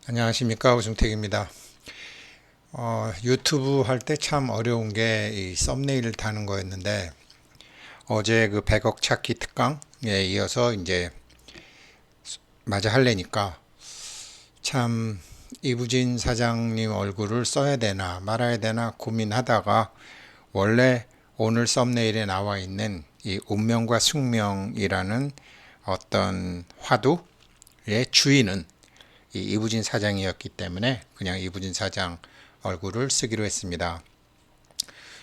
안녕하십니까, 우승택입니다. 유튜브 할 때 참 어려운 게 이 썸네일을 다는 거였는데, 어제 그 100억 찾기 특강에 이어서 이제 마저 하려니까 참 이부진 사장님 얼굴을 써야 되나 말아야 되나 고민하다가, 원래 오늘 썸네일에 나와 있는 이 운명과 숙명이라는 어떤 화두의 주인은 이 이부진 사장이었기 때문에 그냥 이부진 사장 얼굴을 쓰기로 했습니다.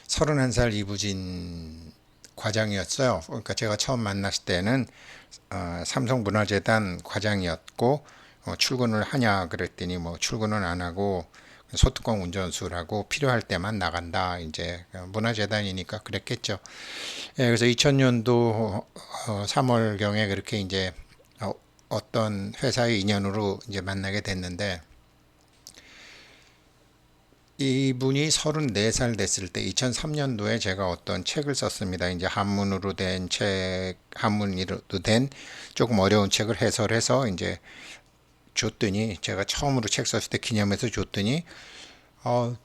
31살 이부진 과장이었어요. 그러니까 제가 처음 만났을 때는 삼성문화재단 과장이었고, 출근을 하냐 그랬더니 뭐 출근은 안 하고 소뚜껑 운전수라고 필요할 때만 나간다. 이제 문화재단이니까 그랬겠죠. 예, 그래서 2000년도 3월경에 그렇게 이제 어떤 회사의 인연으로 이제 만나게 됐는데, 이분이 34살 됐을 때 2003년도에 제가 어떤 책을 썼습니다. 이제 한문으로 된 책, 한문으로 된 조금 어려운 책을 해설해서 이제 줬더니, 제가 처음으로 책 썼을 때 기념해서 줬더니, 어,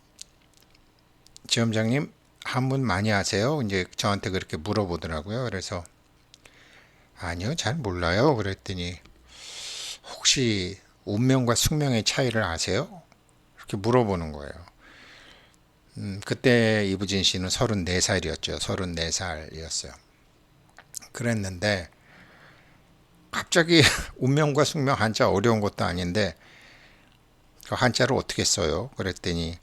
지점장님 한문 많이 아세요? 이제 저한테 그렇게 물어보더라고요. 그래서 아니요, 잘 몰라요. 그랬더니 혹시 운명과 숙명의 차이를 아세요? 이렇게 물어보는 거예요. 그때 이부진 씨는 34살이었죠. 34살이었어요. 그랬는데 갑자기 운명과 숙명 한자 어려운 것도 아닌데 그 한자를 어떻게 써요? 그랬더니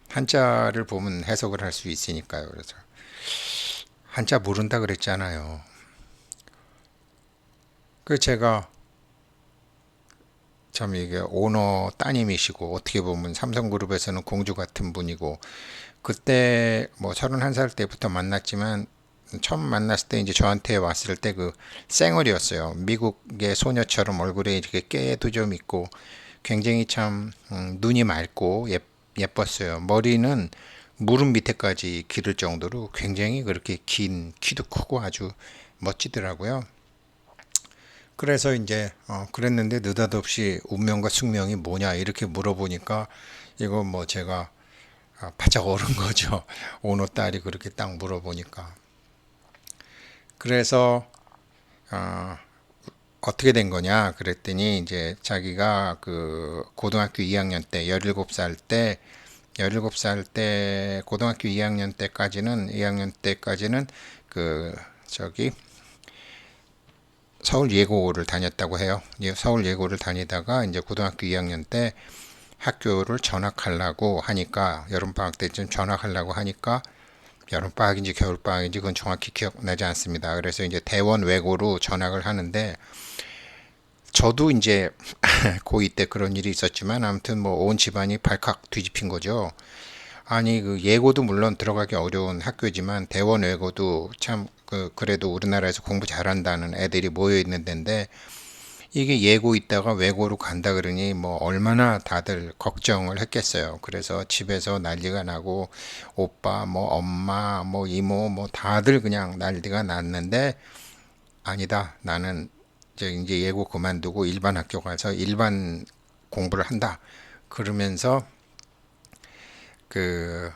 한자를 보면 해석을 할 수 있으니까요. 그래서 한자 모른다 그랬잖아요. 그 제가 참 이게 오너 따님이시고 어떻게 보면 삼성그룹에서는 공주 같은 분이고, 그때 뭐 31살 때부터 만났지만 처음 만났을 때 이제 저한테 왔을 때 그 쌩얼이었어요. 미국의 소녀처럼 얼굴에 이렇게 깨도 좀 있고 굉장히 참 눈이 맑고 예뻤어요. 머리는 무릎 밑에까지 기를 정도로 굉장히 그렇게 긴, 키도 크고 아주 멋지더라고요. 그래서 이제 그랬는데 느닷없이 운명과 숙명이 뭐냐 이렇게 물어보니까, 이거 뭐 제가 바짝 얼은 거죠. 오너 딸이 그렇게 딱 물어보니까. 그래서 어, 어떻게 된 거냐 그랬더니, 이제 자기가 그 고등학교 2학년 때 17살 때 고등학교 2학년 때까지는 그 저기 서울 예고를 다녔다고 해요. 서울 예고를 다니다가 이제 고등학교 2학년 때 학교를 전학하려고 하니까, 여름방학 때쯤 전학하려고 하니까, 여름방학인지 겨울방학인지 그건 정확히 기억나지 않습니다. 그래서 이제 대원 외고로 전학을 하는데, 저도 이제 고2 때 그런 일이 있었지만 아무튼 뭐 온 집안이 발칵 뒤집힌 거죠. 아니 그 예고도 물론 들어가기 어려운 학교지만 대원 외고도 참 그래도 우리나라에서 공부 잘한다는 애들이 모여 있는 데인데, 이게 예고 있다가 외고로 간다 그러니 뭐 얼마나 다들 걱정을 했겠어요. 그래서 집에서 난리가 나고, 오빠 뭐 엄마 뭐 이모 뭐 다들 그냥 난리가 났는데, 아니다, 나는 이제 예고 그만두고 일반 학교 가서 일반 공부를 한다 그러면서 그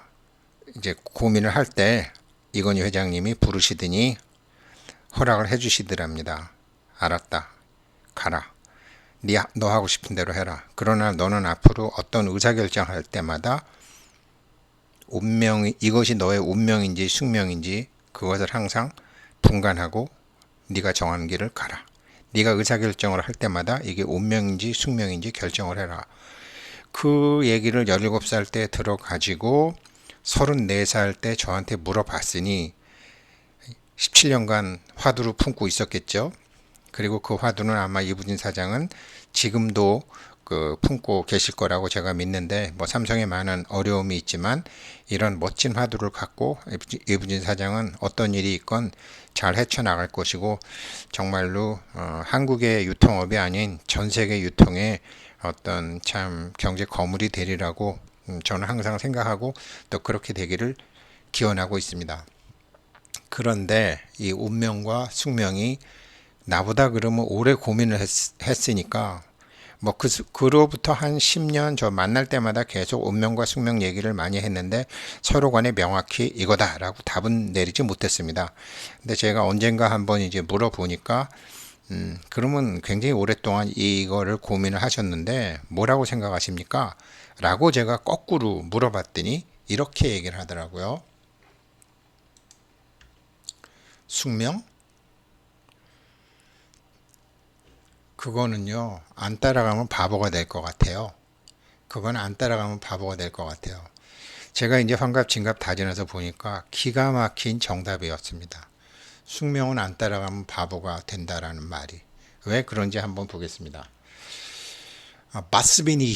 이제 고민을 할 때 이건희 회장님이 부르시더니 허락을 해주시더랍니다. 알았다, 가라. 너 하고 싶은 대로 해라. 그러나 너는 앞으로 어떤 의사결정할 때마다 운명이, 이것이 너의 운명인지 숙명인지 그것을 항상 분간하고 네가 정하는 길을 가라. 네가 의사결정을 할 때마다 이게 운명인지 숙명인지 결정을 해라. 그 얘기를 17살 때 들어가지고 34살 때 저한테 물어봤으니 17년간 화두를 품고 있었겠죠. 그리고 그 화두는 아마 이부진 사장은 지금도 그 품고 계실 거라고 제가 믿는데, 뭐 삼성에 많은 어려움이 있지만 이런 멋진 화두를 갖고 이부진 사장은 어떤 일이 있건 잘 헤쳐나갈 것이고, 정말로 한국의 유통업이 아닌 전 세계 유통의 어떤 참 경제 거물이 되리라고 저는 항상 생각하고 또 그렇게 되기를 기원하고 있습니다. 그런데 이 운명과 숙명이 나보다 그러면 오래 고민을 했으니까 뭐 그로부터 한 10년 저 만날 때마다 계속 운명과 숙명 얘기를 많이 했는데 서로 간에 명확히 이거다라고 답은 내리지 못했습니다. 근데 제가 언젠가 한번 이제 물어보니까 그러면 굉장히 오랫동안 이거를 고민을 하셨는데 뭐라고 생각하십니까? 라고 제가 거꾸로 물어봤더니 이렇게 얘기를 하더라고요. 숙명? 그거는요, 안 따라가면 바보가 될 것 같아요. 그건 안 따라가면 바보가 될 것 같아요. 제가 이제 환갑진갑 다 지나서 보니까 기가 막힌 정답이었습니다. 숙명은 안 따라가면 바보가 된다라는 말이. 왜 그런지 한번 보겠습니다. 바스비니,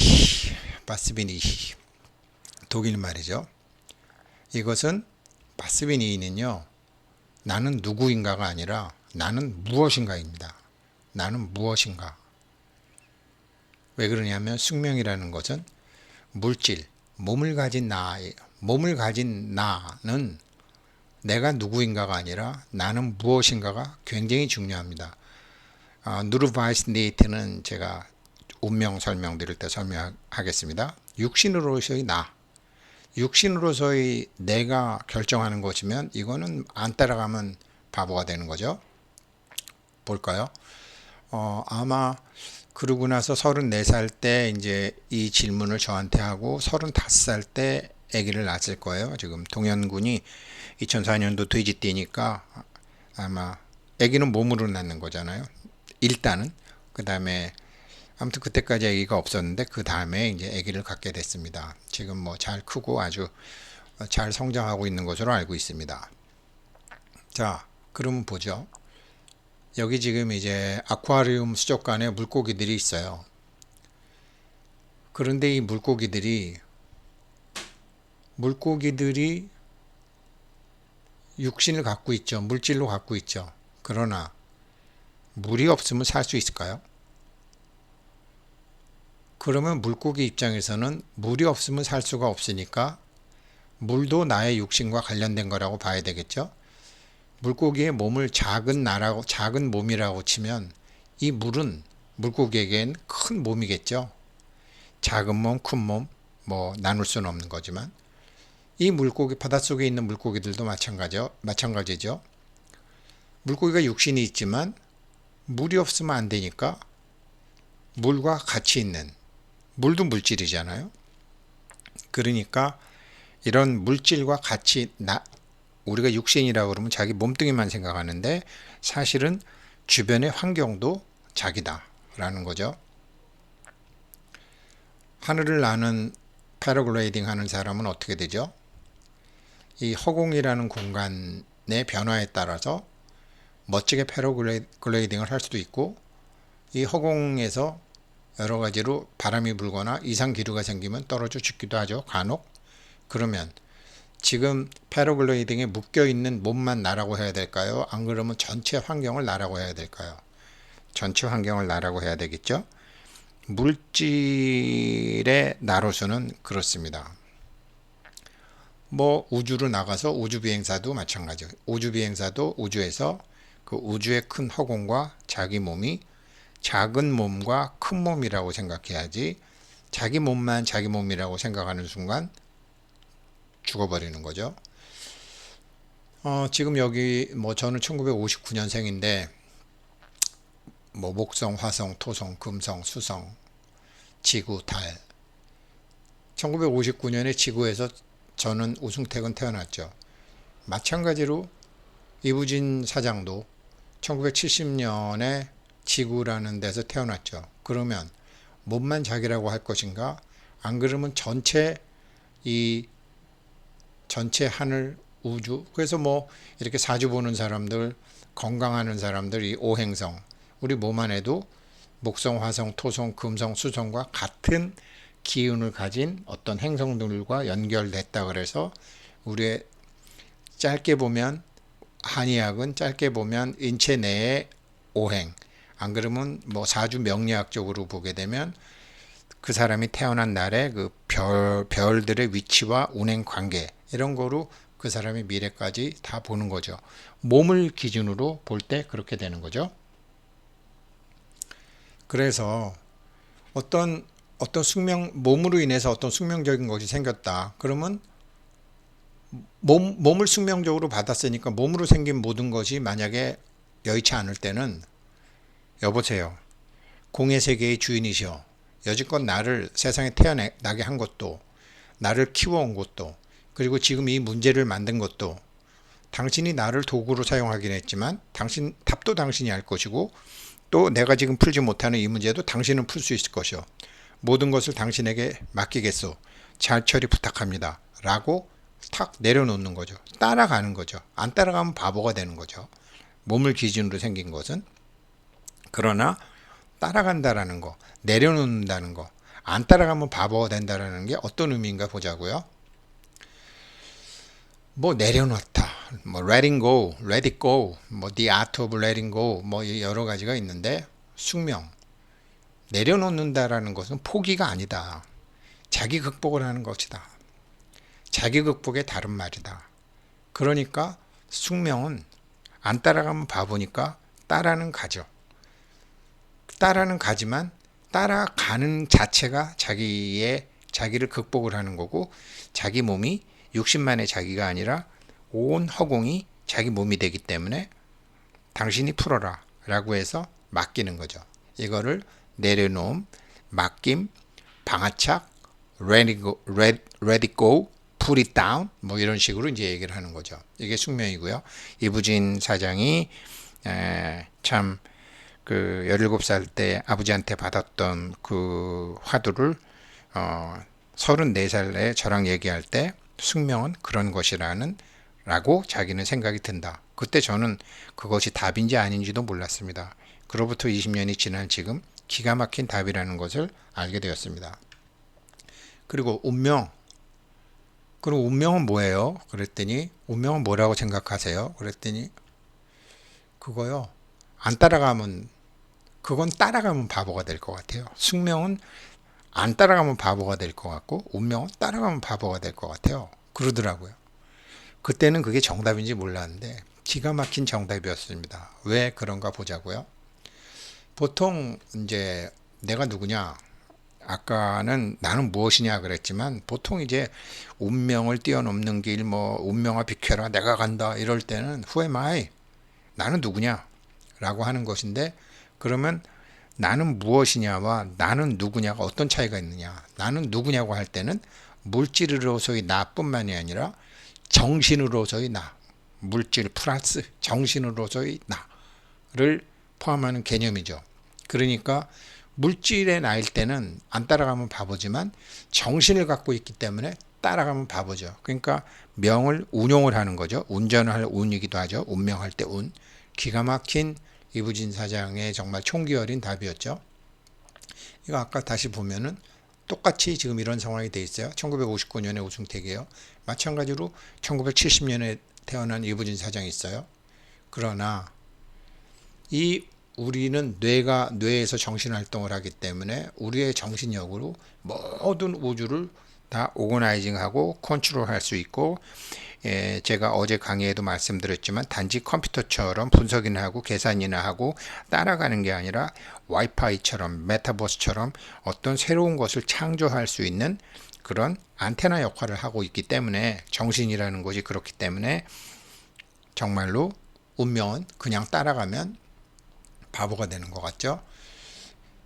독일 말이죠. 이것은 바스비니는요, 나는 누구인가가 아니라 나는 무엇인가입니다. 나는 무엇인가. 왜 그러냐면 숙명이라는 것은 물질, 몸을 가진 나는 내가 누구인가가 아니라 나는 무엇인가가 굉장히 중요합니다. 누르바이스네이트는 제가 운명 설명드릴 때 설명하겠습니다. 육신으로서의 나, 육신으로서의 내가 결정하는 것이면 이거는 안 따라가면 바보가 되는 거죠. 볼까요? 아마 그러고 나서 34살 때 이제 이 질문을 저한테 하고 35살 때 아기를 낳았을 거예요. 지금 동현군이 2004년도 돼지띠니까 아마 아기는 몸으로 낳는 거잖아요. 일단은 그 다음에 아무튼 그때까지 아기가 없었는데 그 다음에 이제 아기를 갖게 됐습니다. 지금 뭐 잘 크고 아주 잘 성장하고 있는 것으로 알고 있습니다. 자, 그러면 보죠. 여기 지금 이제 아쿠아리움 수족관에 물고기들이 있어요. 그런데 이 물고기들이 육신을 갖고 있죠. 물질로 갖고 있죠. 그러나 물이 없으면 살 수 있을까요? 그러면 물고기 입장에서는 물이 없으면 살 수가 없으니까 물도 나의 육신과 관련된 거라고 봐야 되겠죠. 물고기의 몸을 작은 몸이라고 치면 이 물은 물고기에겐 큰 몸이겠죠. 작은 몸, 큰 몸, 뭐 나눌 수는 없는 거지만 이 물고기 바닷속에 있는 물고기들도 마찬가지죠. 물고기가 육신이 있지만 물이 없으면 안 되니까 물과 같이 있는 물도 물질이잖아요. 그러니까 이런 물질과 같이 우리가 육신이라고 그러면 자기 몸뚱이만 생각하는데 사실은 주변의 환경도 자기다라는 거죠. 하늘을 나는 패러글라이딩 하는 사람은 어떻게 되죠? 이 허공이라는 공간의 변화에 따라서 멋지게 패러글라이딩을 할 수도 있고 이 허공에서 여러 가지로 바람이 불거나 이상 기류가 생기면 떨어져 죽기도 하죠. 간혹. 그러면 지금 패러글라이딩에 묶여있는 몸만 나라고 해야 될까요? 안 그러면 전체 환경을 나라고 해야 될까요? 전체 환경을 나라고 해야 되겠죠? 물질의 나로서는 그렇습니다. 뭐 우주로 나가서 우주비행사도 마찬가지예요. 우주비행사도 우주에서 그 우주의 큰 허공과 자기 몸이 작은 몸과 큰 몸이라고 생각해야지 자기 몸만 자기 몸이라고 생각하는 순간 죽어버리는 거죠. 지금 여기 뭐 저는 1959년생인데 뭐 목성, 화성, 토성, 금성, 수성, 지구, 달 1959년에 지구에서 저는 우승택은 태어났죠. 마찬가지로 이부진 사장도 1970년에 지구라는 데서 태어났죠. 그러면 몸만 자기라고 할 것인가? 안 그러면 전체 하늘, 우주. 그래서 뭐 이렇게 사주 보는 사람들, 건강하는 사람들, 이 오행성, 우리 몸 안에도 목성, 화성, 토성, 금성, 수성과 같은 기운을 가진 어떤 행성들과 연결됐다 그래서 우리의 짧게 보면 한의학은 짧게 보면 인체 내의 오행, 안 그러면 뭐 사주 명리학적으로 보게 되면 그 사람이 태어난 날에 그 별들의 위치와 운행 관계 이런 거로 그 사람의 미래까지 다 보는 거죠. 몸을 기준으로 볼 때 그렇게 되는 거죠. 그래서 어떤 몸으로 인해서 어떤 숙명적인 것이 생겼다. 그러면 몸을 숙명적으로 받았으니까 몸으로 생긴 모든 것이 만약에 여의치 않을 때는 여보세요. 공의 세계의 주인이시여. 여지껏 나를 세상에 태어나게 한 것도 나를 키워온 것도 그리고 지금 이 문제를 만든 것도 당신이 나를 도구로 사용하긴 했지만 답도 당신이 할 것이고 또 내가 지금 풀지 못하는 이 문제도 당신은 풀 수 있을 것이요. 모든 것을 당신에게 맡기겠소. 잘 처리 부탁합니다. 라고 탁 내려놓는 거죠. 따라가는 거죠. 안 따라가면 바보가 되는 거죠. 몸을 기준으로 생긴 것은. 그러나 따라간다라는 거, 내려놓는다는 거, 안 따라가면 바보가 된다라는 게 어떤 의미인가 보자고요. 뭐 내려놓다, 뭐 letting go, let it go, 뭐 the art of letting go, 뭐 여러 가지가 있는데 숙명, 내려놓는다라는 것은 포기가 아니다. 자기 극복을 하는 것이다. 자기 극복의 다른 말이다. 그러니까 숙명은 안 따라가면 바보니까 따라는 가죠. 따라는 가지만 따라가는 자체가 자기를 극복을 하는 거고 자기 몸이 60만의 자기가 아니라 온 허공이 자기 몸이 되기 때문에 당신이 풀어라 라고 해서 맡기는 거죠. 이거를 내려놓음, 맡김, 방아착, let it go, put it down 뭐 이런 식으로 이제 얘기를 하는 거죠. 이게 숙명이고요. 이부진 사장이 참 그 17살 때 아버지한테 받았던 그 화두를 34살에 저랑 얘기할 때 숙명은 그런 것이라는 라고 자기는 생각이 든다. 그때 저는 그것이 답인지 아닌지도 몰랐습니다. 그로부터 20년이 지난 지금 기가 막힌 답이라는 것을 알게 되었습니다. 그리고 운명. 그럼 운명은 뭐예요? 그랬더니 운명은 뭐라고 생각하세요? 그랬더니 그거요. 안 따라가면 그건 따라가면 바보가 될 것 같아요. 숙명은 안 따라가면 바보가 될 것 같고 운명은 따라가면 바보가 될 것 같아요. 그러더라고요. 그때는 그게 정답인지 몰랐는데 기가 막힌 정답이었습니다. 왜 그런가 보자고요. 보통 이제 내가 누구냐? 아까는 나는 무엇이냐 그랬지만 보통 이제 운명을 뛰어넘는 길 뭐 운명아 비켜라 내가 간다 이럴 때는 Who am I? 나는 누구냐? 라고 하는 것인데 그러면 나는 무엇이냐와 나는 누구냐가 어떤 차이가 있느냐? 나는 누구냐고 할 때는 물질으로서의 나뿐만이 아니라 정신으로서의 나, 물질 플러스 정신으로서의 나를 포함하는 개념이죠. 그러니까 물질의 나일 때는 안 따라가면 바보지만 정신을 갖고 있기 때문에 따라가면 바보죠. 그러니까 명을 운용을 하는 거죠. 운전을 할 운이기도 하죠. 운명할 때 운. 기가 막힌 이부진 사장의 정말 총기 어린 답이었죠. 이거 아까 다시 보면은 똑같이 지금 이런 상황이 돼 있어요. 1959년에 우승택이에요. 마찬가지로 1970년에 태어난 이부진 사장이 있어요. 그러나 우리는 뇌에서 정신활동을 하기 때문에 우리의 정신력으로 모든 우주를 다 오거나이징하고 컨트롤할 수 있고 제가 어제 강의에도 말씀드렸지만 단지 컴퓨터처럼 분석이나 하고 계산이나 하고 따라가는 게 아니라 와이파이처럼 메타버스처럼 어떤 새로운 것을 창조할 수 있는 그런 안테나 역할을 하고 있기 때문에 정신이라는 것이 그렇기 때문에 정말로 운명은 그냥 따라가면 바보가 되는 것 같죠.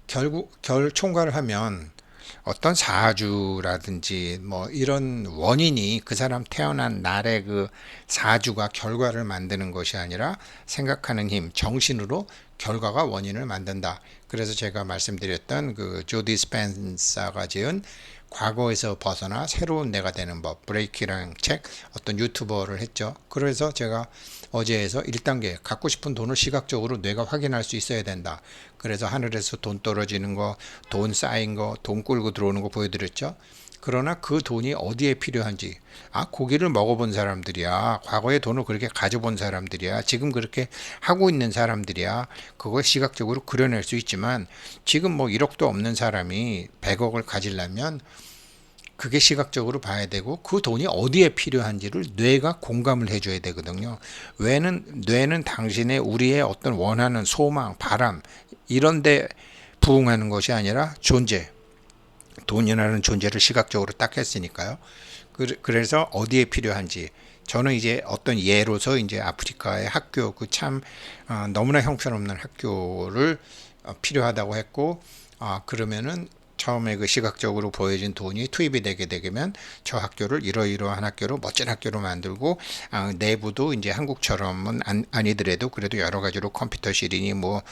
결국 총괄을 하면 어떤 사주라든지 뭐 이런 원인이 그 사람 태어난 날의 그 사주가 결과를 만드는 것이 아니라 생각하는 힘, 정신으로 결과가 원인을 만든다. 그래서 제가 말씀드렸던 그 조디 스펜서가 지은 과거에서 벗어나 새로운 내가 되는 법, 브레이크라는 책, 어떤 유튜버를 했죠. 그래서 제가 어제에서 1단계 갖고 싶은 돈을 시각적으로 뇌가 확인할 수 있어야 된다. 그래서 하늘에서 돈 떨어지는 거, 돈 쌓인 거, 돈 끌고 들어오는 거 보여드렸죠. 그러나 그 돈이 어디에 필요한지, 고기를 먹어본 사람들이야, 과거에 돈을 그렇게 가져본 사람들이야, 지금 그렇게 하고 있는 사람들이야, 그걸 시각적으로 그려낼 수 있지만 지금 뭐 1억도 없는 사람이 100억을 가지려면 그게 시각적으로 봐야 되고 그 돈이 어디에 필요한지를 뇌가 공감을 해줘야 되거든요. 뇌는 당신의 우리의 어떤 원하는 소망, 바람 이런데 부응하는 것이 아니라 존재, 돈이라는 존재를 시각적으로 딱 했으니까요. 그래서 어디에 필요한지 저는 이제 어떤 예로서 이제 아프리카의 학교 그 참 너무나 형편없는 학교를 필요하다고 했고, 그러면은 처음에 그 시각적으로 보여진 돈이 투입이 되게 되면 저 학교를 이러이러한 학교로 멋진 학교로 만들고, 내부도 이제 한국처럼은 아니더라도 그래도 여러 가지로 컴퓨터실이니 뭐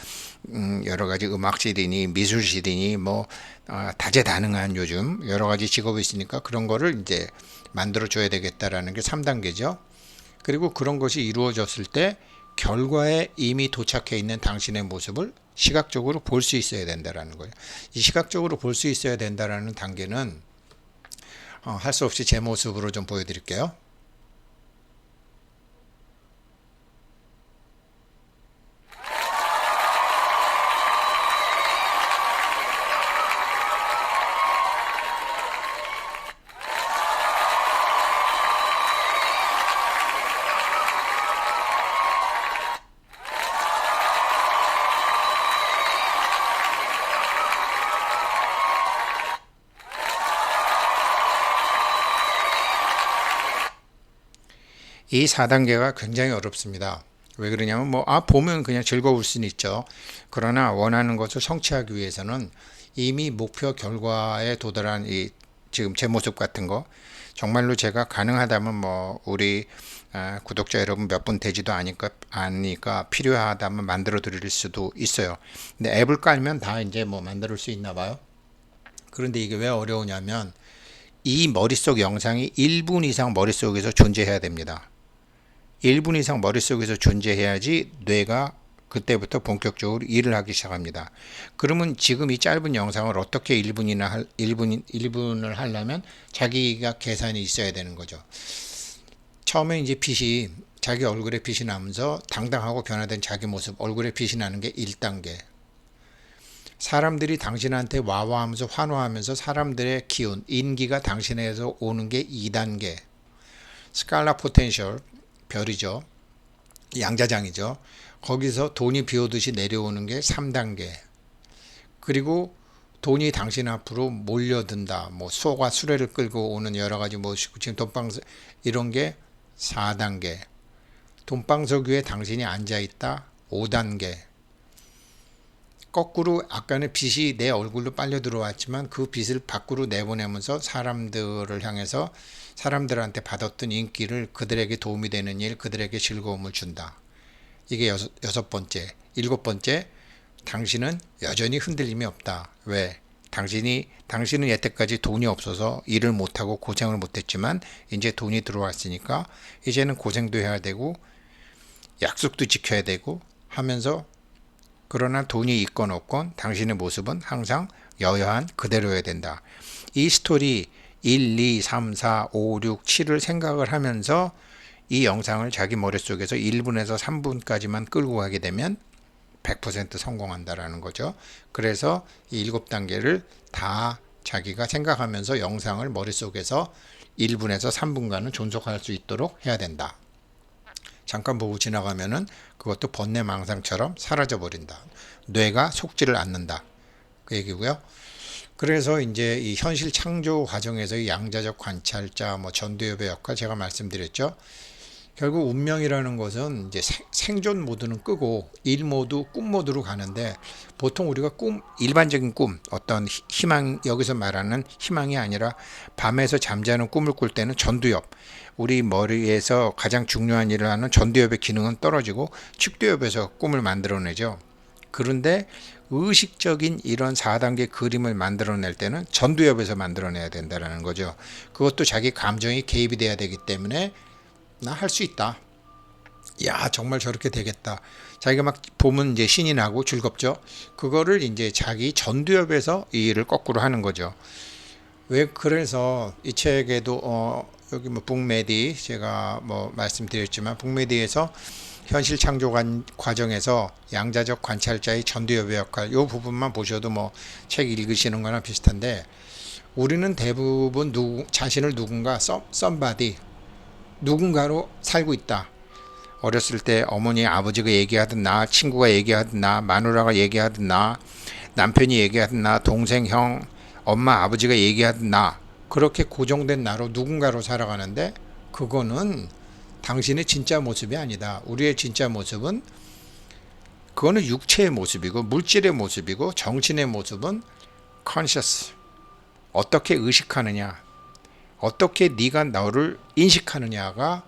여러 가지 음악실이니 미술실이니 뭐 다재다능한 요즘 여러 가지 직업이 있으니까 그런 거를 이제 만들어 줘야 되겠다라는 게 3단계죠. 그리고 그런 것이 이루어졌을 때 결과에 이미 도착해 있는 당신의 모습을 시각적으로 볼 수 있어야 된다라는 거예요. 이 시각적으로 볼 수 있어야 된다라는 단계는 할 수 없이 제 모습으로 좀 보여드릴게요. 이 4단계가 굉장히 어렵습니다. 왜 그러냐면 보면 그냥 즐거울 수는 있죠. 그러나 원하는 것을 성취하기 위해서는 이미 목표 결과에 도달한 이 지금 제 모습 같은 거 정말로 제가 가능하다면 우리 구독자 여러분 몇 분 되지도 않으니까 필요하다면 만들어 드릴 수도 있어요. 근데 앱을 깔면 다 이제 만들 수 있나 봐요. 그런데 이게 왜 어려우냐면 이 머릿속 영상이 1분 이상 머릿속에서 존재해야 됩니다. 1분 이상 머릿속에서 존재해야지 뇌가 그때부터 본격적으로 일을 하기 시작합니다. 그러면 지금 이 짧은 영상을 어떻게 1분을 하려면 자기가 계산이 있어야 되는 거죠. 처음에 이제 빛이 자기 얼굴에 빛이 나면서 당당하고 변화된 자기 모습, 얼굴에 빛이 나는 게 1단계. 사람들이 당신한테 와와하면서 환호하면서 사람들의 기운, 인기가 당신에게서 오는 게 2단계. 스칼라 포텐셜, 별이죠. 양자장이죠. 거기서 돈이 비오듯이 내려오는 게 3단계. 그리고 돈이 당신 앞으로 몰려든다. 소가 수레를 끌고 오는 여러 가지 지금 돈방석 이런 게 4단계. 돈방석 위에 당신이 앉아 있다. 5단계. 거꾸로 아까는 빛이 내 얼굴로 빨려 들어왔지만 그 빛을 밖으로 내보내면서 사람들을 향해서 사람들한테 받았던 인기를 그들에게 도움이 되는 일, 그들에게 즐거움을 준다. 이게 여섯 번째. 7번째, 당신은 여전히 흔들림이 없다. 왜? 당신은 여태까지 돈이 없어서 일을 못하고 고생을 못했지만 이제 돈이 들어왔으니까 이제는 고생도 해야 되고 약속도 지켜야 되고 하면서, 그러나 돈이 있건 없건 당신의 모습은 항상 여여한 그대로여야 된다. 이 스토리 1, 2, 3, 4, 5, 6, 7을 생각을 하면서 이 영상을 자기 머릿속에서 1분에서 3분까지만 끌고 가게 되면 100% 성공한다라는 거죠. 그래서 이 7단계를 다 자기가 생각하면서 영상을 머릿속에서 1분에서 3분간은 존속할 수 있도록 해야 된다. 잠깐 보고 지나가면은 그것도 번뇌망상처럼 사라져 버린다. 뇌가 속지를 않는다. 그 얘기고요. 그래서 이제 이 현실 창조 과정에서 이 양자적 관찰자, 전두엽의 역할 제가 말씀드렸죠. 결국 운명이라는 것은 이제 생존 모드는 끄고 일 모드, 꿈 모드로 가는데, 보통 우리가 일반적인 꿈, 어떤 희망, 여기서 말하는 희망이 아니라 밤에서 잠자는 꿈을 꿀 때는 전두엽, 우리 머리에서 가장 중요한 일을 하는 전두엽의 기능은 떨어지고 측두엽에서 꿈을 만들어내죠. 그런데 의식적인 이런 4단계 그림을 만들어낼 때는 전두엽에서 만들어내야 된다는 거죠. 그것도 자기 감정이 개입이 돼야 되기 때문에 나 할 수 있다. 야, 정말 저렇게 되겠다. 자기가 막 보면 이제 신이 나고 즐겁죠. 그거를 이제 자기 전두엽에서 이 일을 거꾸로 하는 거죠. 왜 그래서 이 책에도 여기 북메디 제가 말씀드렸지만 북메디에서 현실 창조 과정에서 양자적 관찰자의 전두엽의 역할, 이 부분만 보셔도 책 읽으시는 거나 비슷한데, 우리는 대부분 자신을 누군가 somebody, 누군가로 살고 있다. 어렸을 때 어머니 아버지가 얘기하든 나, 친구가 얘기하든 나, 마누라가 얘기하든 나, 남편이 얘기하든 나, 동생, 형, 엄마 아버지가 얘기하든 나, 그렇게 고정된 나로 누군가로 살아가는데, 그거는 당신의 진짜 모습이 아니다. 우리의 진짜 모습은, 그거는 육체의 모습이고 물질의 모습이고, 정신의 모습은 conscious, 어떻게 의식하느냐, 어떻게 네가 너를 인식하느냐가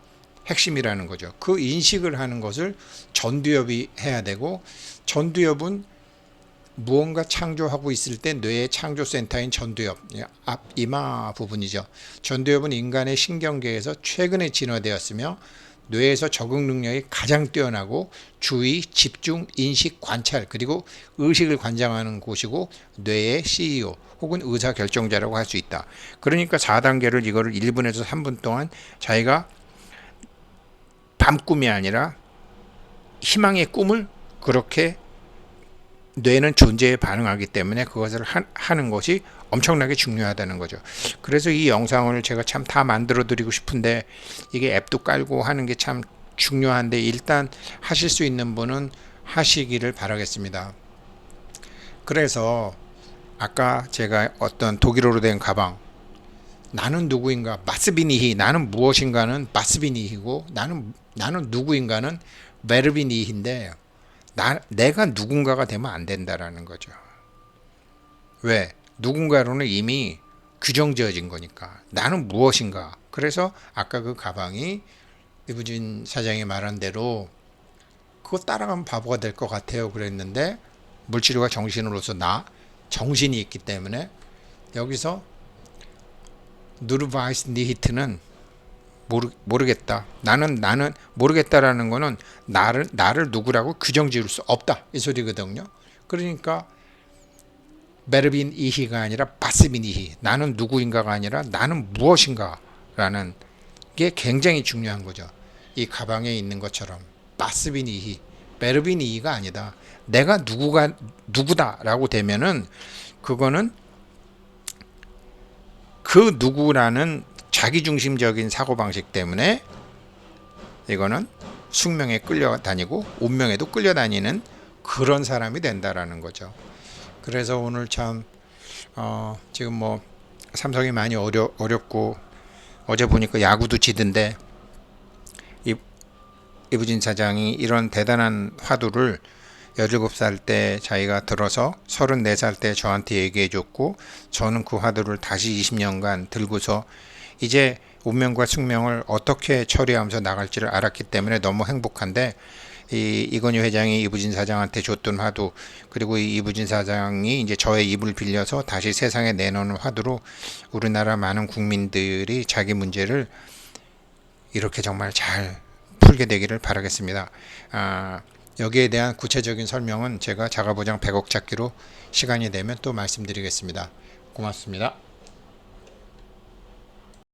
핵심이라는 거죠. 그 인식을 하는 것을 전두엽이 해야 되고, 전두엽은 무언가 창조하고 있을 때 뇌의 창조센터인 전두엽, 앞 이마 부분이죠. 전두엽은 인간의 신경계에서 최근에 진화되었으며 뇌에서 적응 능력이 가장 뛰어나고 주의, 집중, 인식, 관찰, 그리고 의식을 관장하는 곳이고 뇌의 CEO 혹은 의사결정자라고 할 수 있다. 그러니까 4단계를 이거를 1분에서 3분 동안 자기가 밤꿈이 아니라 희망의 꿈을 그렇게 뇌는 존재에 반응하기 때문에 그것을 하는 것이 엄청나게 중요하다는 거죠. 그래서 이 영상을 제가 참 다 만들어 드리고 싶은데 이게 앱도 깔고 하는 게 참 중요한데, 일단 하실 수 있는 분은 하시기를 바라겠습니다. 그래서 아까 제가 어떤 독일어로 된 가방, 나는 누구인가, 마스비니히, 나는 무엇인가는 마스비니히고 나는 누구인가는 메르비니히인데, 내가 누군가가 되면 안 된다라는 거죠. 왜? 누군가로는 이미 규정지어진 거니까. 나는 무엇인가. 그래서 아까 그 가방이 이부진 사장이 말한 대로 그거 따라가면 바보가 될 것 같아요 그랬는데, 물질과 정신으로서 정신이 있기 때문에 여기서 누르바이스 니히트는 모르겠다. 나는 모르겠다라는 거는 나를 누구라고 규정 지을 수 없다 이 소리거든요. 그러니까 메르빈 이히가 아니라 바스빈 이히, 나는 누구인가가 아니라 나는 무엇인가라는 게 굉장히 중요한 거죠. 이 가방에 있는 것처럼 바스빈 이히, 메르빈 이히가 아니다. 내가 누구다라고 되면은 그거는 그 누구라는 자기중심적인 사고방식 때문에 이거는 숙명에 끌려다니고 운명에도 끌려다니는 그런 사람이 된다라는 거죠. 그래서 오늘 참 지금 뭐 삼성이 많이 어렵고, 어제 보니까 야구도 지던데 이부진 사장이 이런 대단한 화두를 17살 때 자기가 들어서 34살 때 저한테 얘기해 줬고, 저는 그 화두를 다시 20년간 들고서 이제 운명과 숙명을 어떻게 처리하면서 나갈지를 알았기 때문에 너무 행복한데, 이건희 회장이 이부진 사장한테 줬던 화두, 그리고 이부진 사장이 이제 저의 입을 빌려서 다시 세상에 내놓는 화두로 우리나라 많은 국민들이 자기 문제를 이렇게 정말 잘 풀게 되기를 바라겠습니다. 여기에 대한 구체적인 설명은 제가 자가보장 100억 찾기로 시간이 되면 또 말씀드리겠습니다. 고맙습니다.